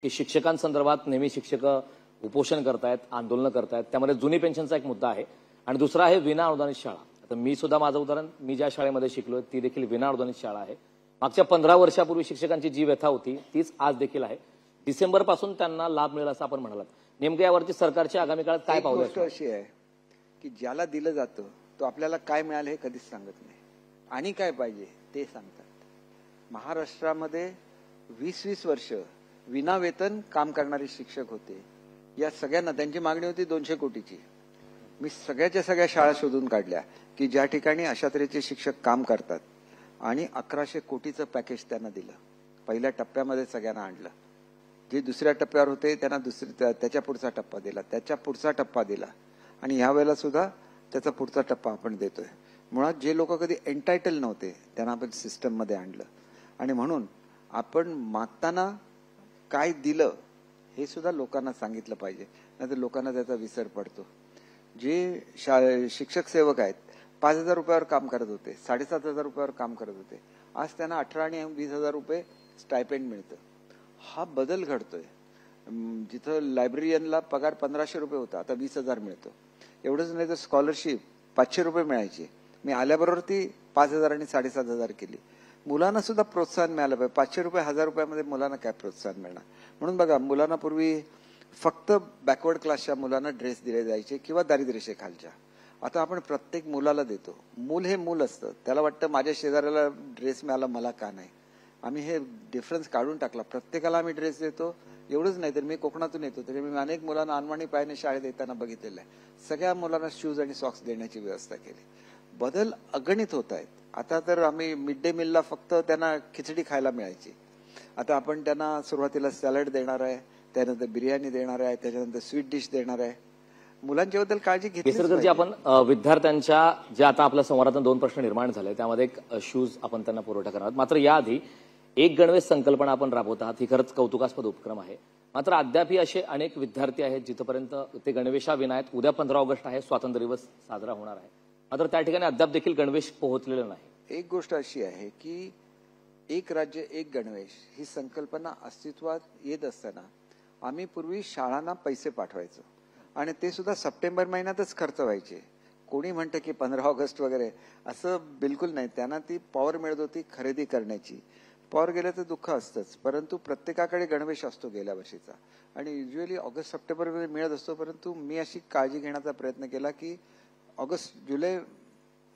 की शिक्षकांसंदर्भात नेहमी शिक्षक उपोषण करतायत, आंदोलन करतायत. त्यामध्ये जुनी पेन्शनचा एक मुद्दा आहे आणि दुसरा आहे विना अनुदानित शाळा. आता मी सुद्धा माझं उदाहरण, मी ज्या शाळेमध्ये शिकलोय ती देखील विना अनुदानित शाळा आहे. मागच्या 15 वर्षापूर्वी शिक्षकांची जी व्यथा होती तीच आज देखील आहे. डिसेंबर पासून त्यांना लाभ मिळेल असं आपण म्हणालात. नेमक्या यावरती सरकारच्या आगामी काळात काय पावलं? गोष्ट अशी आहे की ज्याला दिलं जातं तो आपल्याला काय मिळालं हे कधीच सांगत नाही आणि काय पाहिजे ते सांगतात. महाराष्ट्रामध्ये 20-20 वर्ष विना वेतन काम करणारे शिक्षक होते. या सगळ्यांना त्यांची मागणी होती 200 कोटीची. मी सगळ्याच्या सगळ्या शाळा शोधून काढल्या की ज्या ठिकाणी अशा तऱ्हेचे शिक्षक काम करतात आणि 1100 कोटीचं पॅकेज त्यांना दिलं. पहिल्या टप्प्यामध्ये सगळ्यांना आणलं. जे दुसऱ्या टप्प्यावर होते त्यांना त्याच्या पुढचा टप्पा दिला, त्याच्या पुढचा टप्पा दिला आणि ह्या वेळेला सुद्धा त्याचा पुढचा टप्पा आपण देतोय. मुळात जे लोक कधी एंटायटल नव्हते त्यांना आपण सिस्टममध्ये आणलं आणि म्हणून आपण मागताना काय दिलं हे सुद्धा लोकांना सांगितलं पाहिजे, नाहीतर लोकांना त्याचा विसर पडतो. जे शिक्षक सेवक आहेत 5,000 रुपयावर काम करत होते, 7,500 रुपयावर काम करत होते, आज त्यांना 18 आणि 20,000 रुपये स्टायपेंड मिळतं. हा बदल घडतोय. जिथं लायब्ररियनला पगार 1,500 रुपये होता आता 20,000 मिळतो. एवढंच नाही तर स्कॉलरशिप 500 रुपये मिळायची, मी आल्याबरोबर ती 5,000 आणि 7,500 केली. मुलांना सुद्धा प्रोत्साहन मिळालं पाहिजे. 500 रुपये 1,000 रुपयामध्ये मुलांना काय प्रोत्साहन मिळणार? म्हणून बघा, मुलांना पूर्वी फक्त बॅकवर्ड क्लासच्या मुलांना ड्रेस दिले जायचे किंवा दारिद्र्यरेषेखालच्या. आता आपण प्रत्येक मुलाला देतो. मूल हे मूल असतं, त्याला वाटतं माझ्या शेजाऱ्याला ड्रेस मिळाला मला का नाही. आम्ही हे डिफरन्स काढून टाकला. प्रत्येकाला आम्ही ड्रेस देतो. एवढंच नाही तर मी कोकणातून येतो तरी मी अनेक मुलांना अनवाणी पायाने शाळेत येताना बघितलेलं आहे. सगळ्या मुलांना शूज आणि सॉक्स देण्याची व्यवस्था केली. बदल अगणित होत आहेत. आता तर आम्ही मिड डे मीलला फक्त त्यांना खिचडी खायला मिळायची, आता आपण त्यांना सुरुवातीला सॅलड देणार आहे, त्यानंतर बिर्याणी देणार आहे, त्याच्यानंतर स्वीट डिश देणार आहे. मुलांच्या बद्दल काळजी घेतली. आपण विद्यार्थ्यांच्या जे आता आपल्या संवादातून 2 प्रश्न निर्माण झाले त्यामध्ये एक शूज आपण त्यांना पुरवठा करणार. मात्र याआधी एक गणवेश संकल्पना आपण राबवत आहात, ही खरंच कौतुकास्पद उपक्रम आहे. मात्र अद्यापही असे अनेक विद्यार्थी आहेत जिथपर्यंत ते गणवेशाविना आहेत. उद्या 15 ऑगस्ट आहे, स्वातंत्र्य दिवस साजरा होणार आहे, मात्र त्या ठिकाणी अद्याप देखील गणवेश पोहोचलेला नाही. एक गोष्ट अशी आहे की एक राज्य एक गणवेश ही संकल्पना अस्तित्वात येत असताना आम्ही पूर्वी शाळांना पैसे पाठवायचो आणि ते सुद्धा सप्टेंबर महिन्यातच खर्च व्हायचे. कोणी म्हणतं की 15 ऑगस्ट वगैरे, असं बिलकुल नाही. त्यांना ती पॉवर मिळत होती खरेदी करण्याची. पॉवर गेल्याचं दुःख असतंच, परंतु प्रत्येकाकडे गणवेश असतो गेल्या वर्षीचा आणि युजली ऑगस्ट सप्टेंबरमध्ये मिळत असतो. परंतु मी अशी काळजी घेण्याचा प्रयत्न केला की ऑगस्ट जुलै,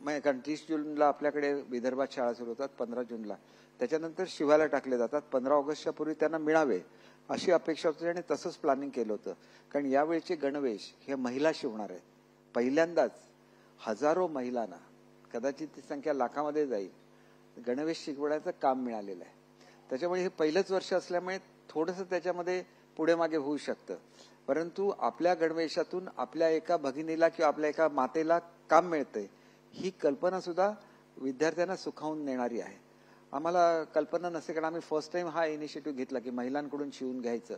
कारण 30 जूनला आपल्याकडे विदर्भात शाळा सुरू होतात, 15 जूनला त्याच्यानंतर शिवायला टाकले जातात. 15 ऑगस्टच्या पूर्वी त्यांना मिळावे अशी अपेक्षा होती आणि तसंच प्लॅनिंग केलं होतं. कारण यावेळचे गणवेश हे महिला शिवणार आहेत. पहिल्यांदाच हजारो महिलांना, कदाचित ती संख्या लाखामध्ये जाईल, गणवेश शिकवण्याचं काम मिळालेलं आहे. त्याच्यामुळे हे पहिलंच वर्ष असल्यामुळे थोडंसं त्याच्यामध्ये पुढे मागे होऊ शकतं. परंतु आपल्या गणवेशातून आपल्या एका भगिनीला किंवा आपल्या एका मातेला काम मिळतंय ही कल्पना सुद्धा विद्यार्थ्यांना सुखावून नेणारी आहे. आम्हाला कल्पना नसते, कारण आम्ही फर्स्ट टाइम हा इनिशिएटिव्ह घेतला की महिलांकडून शिवून घ्यायचं.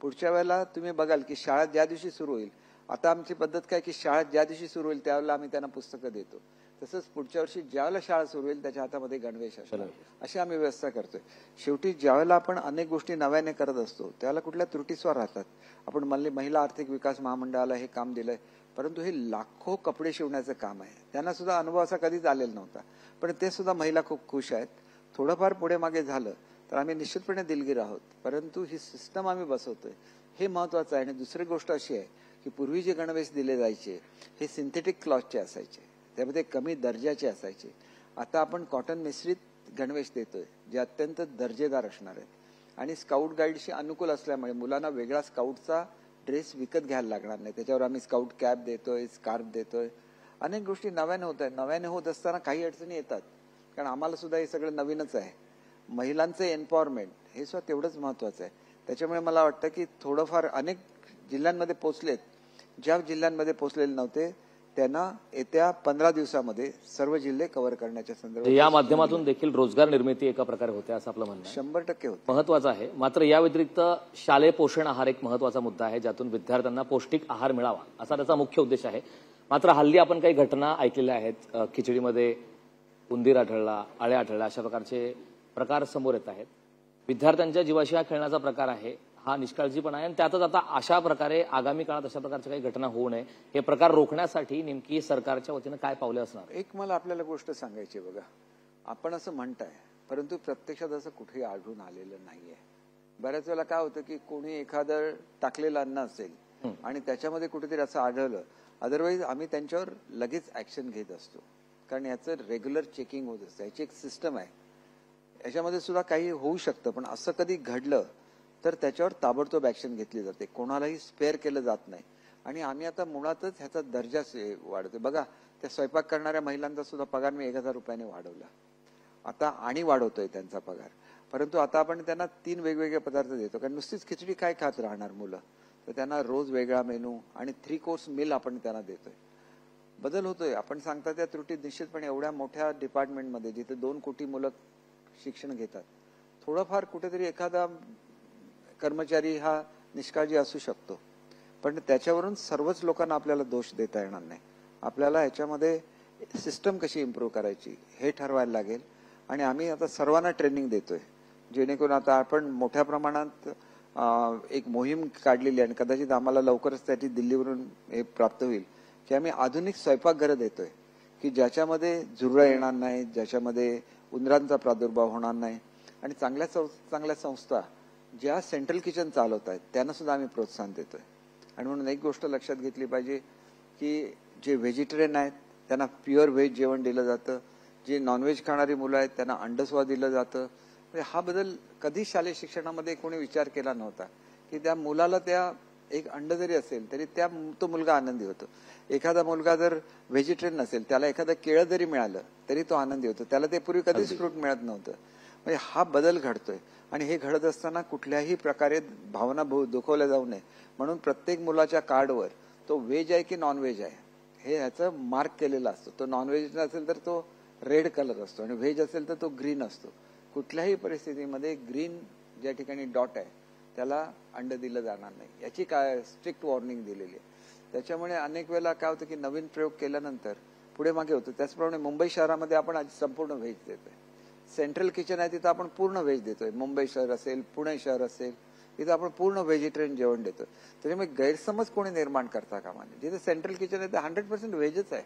पुढच्या वेळेला तुम्ही बघाल की शाळा ज्या दिवशी सुरू होईल, आता आमची पद्धत काय की शाळा ज्या दिवशी सुरू होईल त्यावेळेला आम्ही त्यांना पुस्तकं देतो. तसंच पुढच्या वर्षी ज्यावेळेला शाळा सुरू होईल त्याच्या हातामध्ये गणवेश असणार, अशी आम्ही व्यवस्था करतोय. शेवटी ज्यावेळेला आपण अनेक गोष्टी नव्याने करत असतो त्यावेळेला कुठल्या त्रुटीस्वार राहतात. आपण म्हणले महिला आर्थिक विकास महामंडळाला हे काम दिलंय, परंतु हे लाखो कपडे शिवण्याचं काम आहे. त्यांना सुद्धा अनुभव असा कधीच आलेला नव्हता, पण ते सुद्धा महिला खूप खुश आहेत. थोडंफार पुढे मागे झालं तर आम्ही निश्चितपणे दिलगीर आहोत, परंतु ही सिस्टम आम्ही बसवतोय हे महत्वाचं आहे. आणि दुसरी गोष्ट अशी आहे की पूर्वी जे गणवेश दिले जायचे हे सिंथेटिक क्लॉथचे असायचे, त्यामध्ये कमी दर्जाचे असायचे. आता आपण कॉटन मिश्रित गणवेश देतोय जे अत्यंत दर्जेदार असणार आहेत आणि स्काउट गाईडशी अनुकूल असल्यामुळे मुलांना वेगळा स्काउटचा ड्रेस विकत घ्यायला लागणार नाही. त्याच्यावर आम्ही स्काउट कॅप देतोय, स्कार्फ देतोय. अनेक गोष्टी नव्याने होत आहेत. नव्याने होत असताना काही अडचणी येतात, कारण आम्हाला सुद्धा हे सगळं नवीनच आहे. महिलांचं एम्पॉवरमेंट हे सुद्धा तेवढंच महत्वाचं आहे. त्याच्यामुळे मला वाटतं की थोडंफार अनेक जिल्ह्यांमध्ये पोहोचलेत. ज्या जिल्ह्यांमध्ये पोहोचलेले नव्हते त्यांना येत्या 15 दिवसामध्ये सर्व जिल्हे कव्हर करण्याच्या संदर्भात या माध्यमातून देखील रोजगार निर्मिती एका प्रकारे होते असं आपलं म्हणणं आहे. 100% होतं, महत्वाचं आहे. मात्र या व्यतिरिक्त शालेय पोषण आहार एक महत्वाचा मुद्दा आहे, ज्यातून विद्यार्थ्यांना पौष्टिक आहार मिळावा असा त्याचा मुख्य उद्देश आहे. मात्र हल्ली आपण काही घटना ऐकलेल्या आहेत. खिचडीमध्ये उंदीर आढळला, आळ्या आढळल्या, अशा प्रकारचे प्रकार समोर येत आहेत. विद्यार्थ्यांच्या जीवाशी हा खेळण्याचा प्रकार आहे हा निष्काळजीपणा आहे आणि त्यातच आता अशा प्रकारे आगामी काळात अशा प्रकारच्या काही घटना होऊ नये हे प्रकार रोखण्यासाठी नेमकी सरकारच्या वतीनं काय पावले असणार? एक मला आपल्याला गोष्ट सांगायची बघा, आपण असं म्हणताय परंतु प्रत्यक्षात असं कुठेही आढळून आलेलं नाहीये. बऱ्याच वेळेला काय होतं की कोणी एखादं टाकलेलं अन्न असेल आणि त्याच्यामध्ये कुठेतरी असं आढळलं, अदरवाईज आम्ही त्यांच्यावर लगेच ऍक्शन घेत असतो, कारण याचं रेग्युलर चेकिंग होत असतं. याची एक सिस्टम आहे, याच्यामध्ये सुद्धा काही होऊ शकतं, पण असं कधी घडलं तर त्याच्यावर ताबडतोब ऍक्शन घेतली जाते, कोणालाही स्पेअर केलं जात नाही. आणि आम्ही आता मुळातच ह्याचा दर्जा वाढवतो. बघा, त्या स्वयंपाक करणाऱ्या महिलांचा सुद्धा पगार मी 1,000 रुपयाने वाढवला आता, आणि वाढवतोय त्यांचा पगार. परंतु आता आपण त्यांना 3 वेगवेगळे पदार्थ देतो, कारण नुसतीच खिचडी काय खात राहणार मुलं, तर त्यांना रोज वेगळा मेनू आणि 3 कोर्स मील आपण त्यांना देतोय. बदल होतोय. आपण सांगता त्या त्रुटी निश्चितपणे एवढ्या मोठ्या डिपार्टमेंटमध्ये जिथे 2 कोटी मुलं शिक्षण घेतात, थोडंफार कुठेतरी एखादा कर्मचारी हा निष्काळजी असू शकतो, पण त्याच्यावरून सर्वच लोकांना आपल्याला दोष देता येणार नाही. आपल्याला ह्याच्यामध्ये सिस्टम कशी इम्प्रूव्ह करायची हे ठरवायला लागेल. आणि आम्ही आता सर्वांना ट्रेनिंग देतोय, जेणेकरून आता आपण मोठ्या प्रमाणात एक मोहीम काढलेली आहे आणि कदाचित आम्हाला लवकरच त्याची दिल्लीवरून हे प्राप्त होईल की आम्ही आधुनिक स्वयंपाकघरं देतोय की ज्याच्यामध्ये झुरळ येणार नाही, ज्याच्यामध्ये उंदरांचा प्रादुर्भाव होणार नाही. आणि चांगल्या संस्था ज्या सेंट्रल किचन चालवत आहेत त्यांना सुद्धा आम्ही प्रोत्साहन देतोय. आणि म्हणून एक गोष्ट लक्षात घेतली पाहिजे की जे व्हेजिटेरियन आहेत त्यांना प्युअर व्हेज जेवण दिलं जातं, जे नॉनव्हेज खाणारी मुलं आहेत त्यांना अंडसुद्धा दिलं जातं. म्हणजे हा बदल कधी शालेय शिक्षणामध्ये कोणी विचार केला नव्हता की त्या मुलाला त्या एक अंड जरी असेल तरी तो मुलगा आनंदी होतो. एखादा मुलगा जर व्हेजिटेरियन नसेल, त्याला एखादं केळं जरी मिळालं तरी तो आनंदी होतो, त्याला ते पूर्वी कधीच फ्रूट मिळत नव्हतं. म्हणजे हा बदल घडतोय. आणि हे घडत असताना कुठल्याही प्रकारे भावना दुखवल्या जाऊ नये म्हणून प्रत्येक मुलाच्या कार्डवर तो व्हेज आहे की नॉन व्हेज आहे हे ह्याचं मार्क केलेलं असतं. तो नॉन व्हेज असेल तर तो रेड कलर असतो आणि व्हेज असेल तर तो ग्रीन असतो. कुठल्याही परिस्थितीमध्ये ग्रीन ज्या ठिकाणी डॉट आहे त्याला अंड दिलं जाणार नाही, याची काय स्ट्रिक्ट वॉर्निंग दिलेली आहे. त्याच्यामुळे अनेक वेळेला काय होतं की नवीन प्रयोग केल्यानंतर पुढे मागे होतं. त्याचप्रमाणे मुंबई शहरामध्ये आपण आज संपूर्ण व्हेज देतोय. सेंट्रल किचन आहे तिथं आपण पूर्ण व्हेज देतोय. मुंबई शहर असेल, पुणे शहर असेल, तिथं आपण पूर्ण व्हेजिटेरियन जेवण देतोय. त्याच्यामुळे गैरसमज कोणी निर्माण करता कामा नये. जिथे सेंट्रल किचन आहे ते 100% व्हेजच आहे.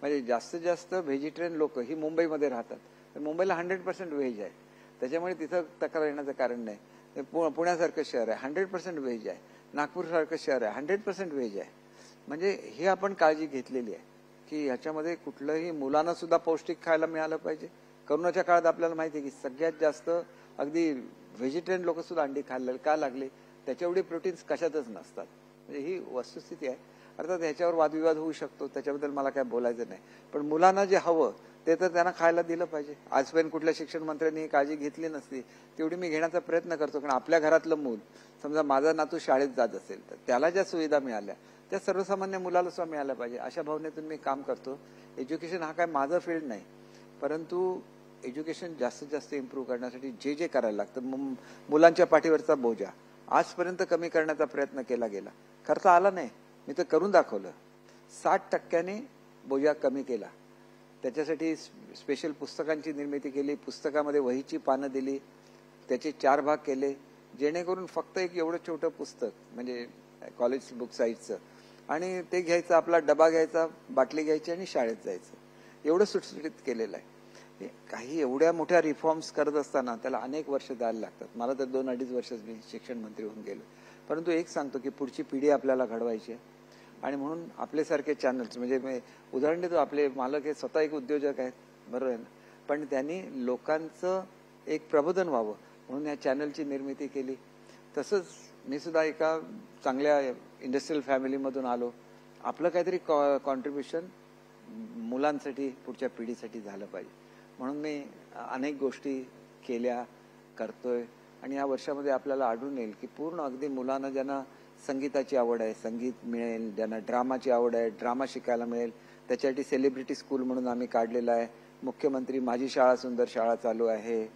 म्हणजे जास्तीत जास्त व्हेजिटेरियन लोक ही मुंबईमध्ये राहतात, तर मुंबईला 100% व्हेज आहे. त्याच्यामुळे तिथं तक्रार येण्याचं कारण नाही. पुण्यासारखं शहर आहे 100% व्हेज आहे, नागपूर सारखं शहर आहे 100% व्हेज आहे. म्हणजे हे आपण काळजी घेतलेली आहे की ह्याच्यामध्ये कुठलंही मुलांना सुद्धा पौष्टिक खायला मिळालं पाहिजे. करोनाच्या काळात आपल्याला माहिती आहे की सगळ्यात जास्त अगदी व्हेजिटेरियन लोक सुद्धा अंडी खायला का लागले, त्याच्या एवढे प्रोटीन्स कशातच नसतात. म्हणजे ही वस्तुस्थिती आहे. अर्थात ह्याच्यावर वादविवाद होऊ शकतो, त्याच्याबद्दल मला काय बोलायचं नाही, पण मुलांना जे हवं ते तर त्यांना खायला दिलं पाहिजे. आजपर्यंत कुठल्या शिक्षण मंत्र्यांनी ही काळजी घेतली नसती, तेवढी मी घेण्याचा प्रयत्न करतो. कारण आपल्या घरातलं मूल, समजा माझा नातू शाळेत जात असेल तर त्याला ज्या सुविधा मिळाल्या त्या सर्वसामान्य मुलाला सुद्धा मिळाल्या पाहिजे, अशा भावनेतून मी काम करतो. एज्युकेशन हा काय माझं फील्ड नाही, परंतु एज्युकेशन जास्तीत जास्त इम्प्रूव्ह करण्यासाठी जे जे करायला लागतं, मुलांच्या पाठीवरचा बोजा आजपर्यंत कमी करण्याचा प्रयत्न केला गेला, करता आला नाही, मी तर करून दाखवलं. 60% बोजा कमी केला. त्याच्यासाठी स्पेशल पुस्तकांची निर्मिती केली, पुस्तकामध्ये वहीची पानं दिली, त्याचे 4 भाग केले, जेणेकरून फक्त एक एवढं छोटं पुस्तक म्हणजे कॉलेज बुक साईजचं, आणि ते घ्यायचं, आपला डबा घ्यायचा, बाटली घ्यायची आणि शाळेत जायचं, एवढं सुटसुटीत केलेलं आहे. काही एवढ्या मोठ्या रिफॉर्म्स करत असताना त्याला अनेक वर्ष द्यायला लागतात. मला तर 2-2.5 वर्ष मी शिक्षण मंत्री होऊन गेलो. परंतु एक सांगतो की पुढची पिढी आपल्याला घडवायची आहे. आणि म्हणून आपल्यासारखे चॅनल्स, म्हणजे मी उदाहरण देतो, आपले मालक हे स्वतः एक उद्योजक आहेत, बरोबर आहे ना, पण त्यांनी लोकांचं एक प्रबोधन व्हावं म्हणून या चॅनलची निर्मिती केली. तसंच मी सुद्धा एका चांगल्या इंडस्ट्रियल फॅमिलीमधून आलो. आपलं काहीतरी कॉन्ट्रीब्युशन मुलांसाठी, पुढच्या पिढीसाठी झालं पाहिजे म्हणून मी अनेक गोष्टी केल्या, करतोय. आणि या वर्षामध्ये आपल्याला आढळून येईल की पूर्ण अगदी मुलांना ज्यांना संगीताची आवड आहे संगीत मिळेल, ज्यांना ड्रामाची आवड आहे ड्रामा शिकायला मिळेल, त्याच्यासाठी सेलिब्रिटी स्कूल म्हणून आम्ही काढलेला आहे. मुख्यमंत्री माझी शाळा सुंदर शाळा चालू आहे.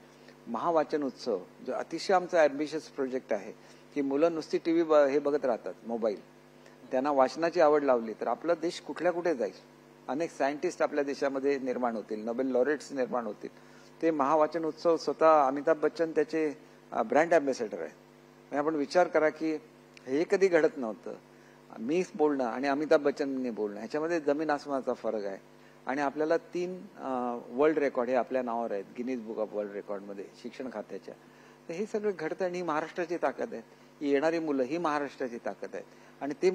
महावाचन उत्सव जो अतिशय आमचा ॲम्बिशियस प्रोजेक्ट आहे की मुलं नुसती टीव्ही हे बघत राहतात, मोबाईल, त्यांना वाचनाची आवड लावली तर आपला देश कुठल्या कुठे जाईल. अनेक सायंटिस्ट आपल्या देशामध्ये निर्माण होतील, नोबेल लॉरेट्स निर्माण होतील. ते महावाचन उत्सव स्वतः अमिताभ बच्चन त्याचे ब्रँड अँबॅसेडर आहेत. म्हणजे आपण विचार करा की हे कधी घडत नव्हतं. मी बोलणं आणि अमिताभ बच्चनने बोलणं ह्याच्यामध्ये जमीन आसमानाचा फरक आहे. आणि आपल्याला 3 वर्ल्ड रेकॉर्ड हे आपल्या नावावर आहेत गिनीज बुक ऑफ वर्ल्ड रेकॉर्डमध्ये शिक्षण खात्याच्या. तर हे सगळं घडतं आणि ही महाराष्ट्राची ताकद आहे. ही येणारी मुलं ही महाराष्ट्राची ताकद आहे आणि ते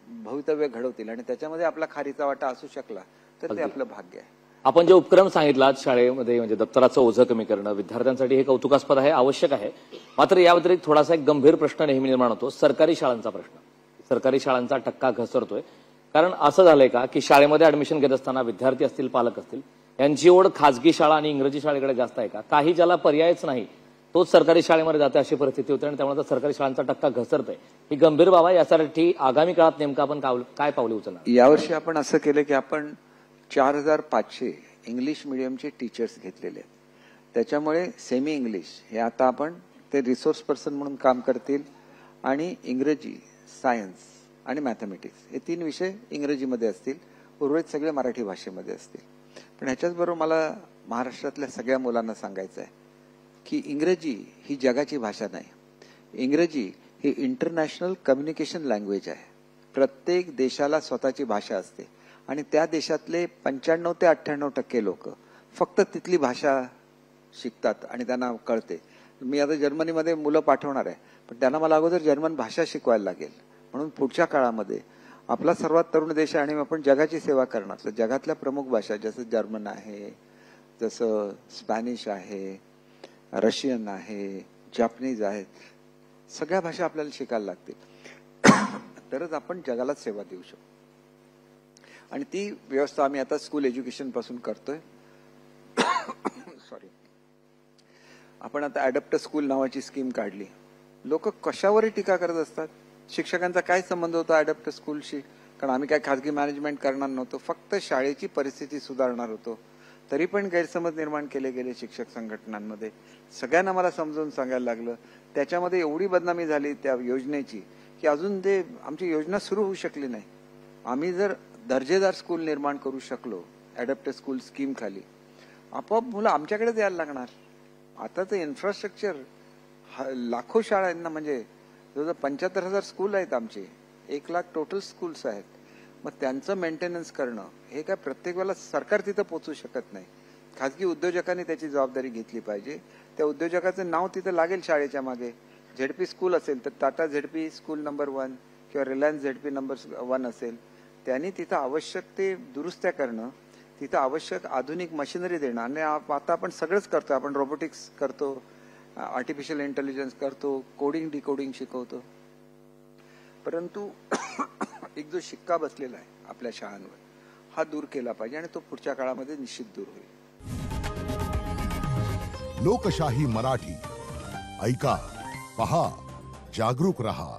भवितव्य घडवतील आणि त्याच्यामध्ये आपला खारीचा वाटा असू शकला तर ते आपलं भाग्य आहे. आपण जे उपक्रम सांगितलात शाळेमध्ये म्हणजे दप्तराचं ओझं कमी करणं विद्यार्थ्यांसाठी हे कौतुकास्पद आहे, आवश्यक आहे. मात्र या व्यतिरिक्त थोडासा एक गंभीर प्रश्न नेहमी निर्माण होतो, सरकारी शाळांचा प्रश्न. सरकारी शाळांचा टक्का घसरतोय. कारण असं झालंय का की शाळेमध्ये ऍडमिशन घेत असताना विद्यार्थी असतील, पालक असतील, यांची ओढ खाजगी शाळा आणि इंग्रजी शाळेकडे जास्त आहे का? काही ज्याला पर्यायच नाही तोच सरकारी शाळेमध्ये जाते अशी परिस्थिती होते आणि त्यामुळे सरकारी शाळांचा टक्का घसरतोय. ही गंभीर बाब आहे. यासाठी आगामी काळात नेमकं आपण काय पावले उचलणार? यावर्षी आपण असं केलं की आपण 4500 इंग्लिश मिडियमचे टीचर्स घेतलेले आहेत. त्याच्यामुळे सेमी इंग्लिश हे आता आपण ते रिसोर्स पर्सन म्हणून काम करतील आणि इंग्रजी, सायन्स आणि मॅथमॅटिक्स हे 3 विषय इंग्रजीमध्ये असतील, उर्वरित सगळे मराठी भाषेमध्ये असतील. पण ह्याच्याचबरोबर मला महाराष्ट्रातल्या सगळ्या मुलांना सांगायचं आहे की इंग्रजी ही जगाची भाषा नाही. इंग्रजी ही इंटरनॅशनल कम्युनिकेशन लँग्वेज आहे. प्रत्येक देशाला स्वतःची भाषा असते आणि त्या देशातले 95 ते 98% लोक फक्त तिथली भाषा शिकतात आणि त्यांना कळते. मी आता जर्मनीमध्ये मुलं पाठवणार आहे, पण त्यांना मला अगोदर जर्मन भाषा शिकवायला लागेल. म्हणून पुढच्या काळामध्ये आपला सर्वात तरुण देश आहे आणि आपण जगाची सेवा करणार. तर जगातल्या प्रमुख भाषा जसं जर्मन आहे, जसं स्पॅनिश आहे, रशियन आहे, जॅपनीज आहे, सगळ्या भाषा आपल्याला शिकायला लागतील तरच आपण जगाला सेवा देऊ शकतो. आणि ती व्यवस्था आम्ही आता स्कूल एज्युकेशन पासून करतोय. सॉरी, आपण आता अडॅप्ट स्कूल नावाची स्कीम काढली. लोक कशावरही टीका करत असतात. शिक्षकांचा काय संबंध होता अडॅप्ट स्कूलशी? कारण आम्ही काय खाजगी मॅनेजमेंट करणार नव्हतो, फक्त शाळेची परिस्थिती सुधारणार होतो. तरी पण गैरसमज निर्माण केले गेले शिक्षक संघटनांमध्ये. सगळ्यांना मला समजावून सांगायला लागलं. त्याच्यामध्ये एवढी बदनामी झाली त्या योजनेची की अजून ते आमची योजना सुरू होऊ शकली नाही. आम्ही जर दर्जेदार स्कूल निर्माण करू शकलो अडॅप्ट स्कूल स्कीम खाली, आपोआप मुलं आमच्याकडेच यायला लागणार. आताचं इन्फ्रास्ट्रक्चर लाखो शाळांना म्हणजे जवळजवळ 75,000 स्कूल आहेत आमचे, 1,00,000 टोटल स्कूल्स आहेत. मग त्यांचं मेंटेनन्स करणं हे काय प्रत्येक वेळेला सरकार तिथं पोहोचू शकत नाही. खाजगी उद्योजकांनी त्याची जबाबदारी घेतली पाहिजे. त्या उद्योजकाचं नाव तिथं लागेल शाळेच्या मागे. झेडपी स्कूल असेल तर टाटा झेडपी स्कूल नंबर 1 किंवा रिलायन्स झेडपी नंबर 1 असेल, त्यांनी तिथं आवश्यक ते दुरुस्त्या करणं, तिथं आवश्यक आधुनिक मशिनरी देणं. आणि आता आपण सगळंच करतो. आपण रोबोटिक्स करतो, आर्टिफिशियल इंटेलिजन्स करतो, कोडिंग डिकोडिंग शिकवतो. परंतु एक जो शिक्का बसलेला आहे आपल्या शाळांवर हा दूर केला पाहिजे आणि तो पुढच्या काळामध्ये निश्चित दूर होईल. लोकशाही मराठी ऐका, पहा, जागरूक रहा.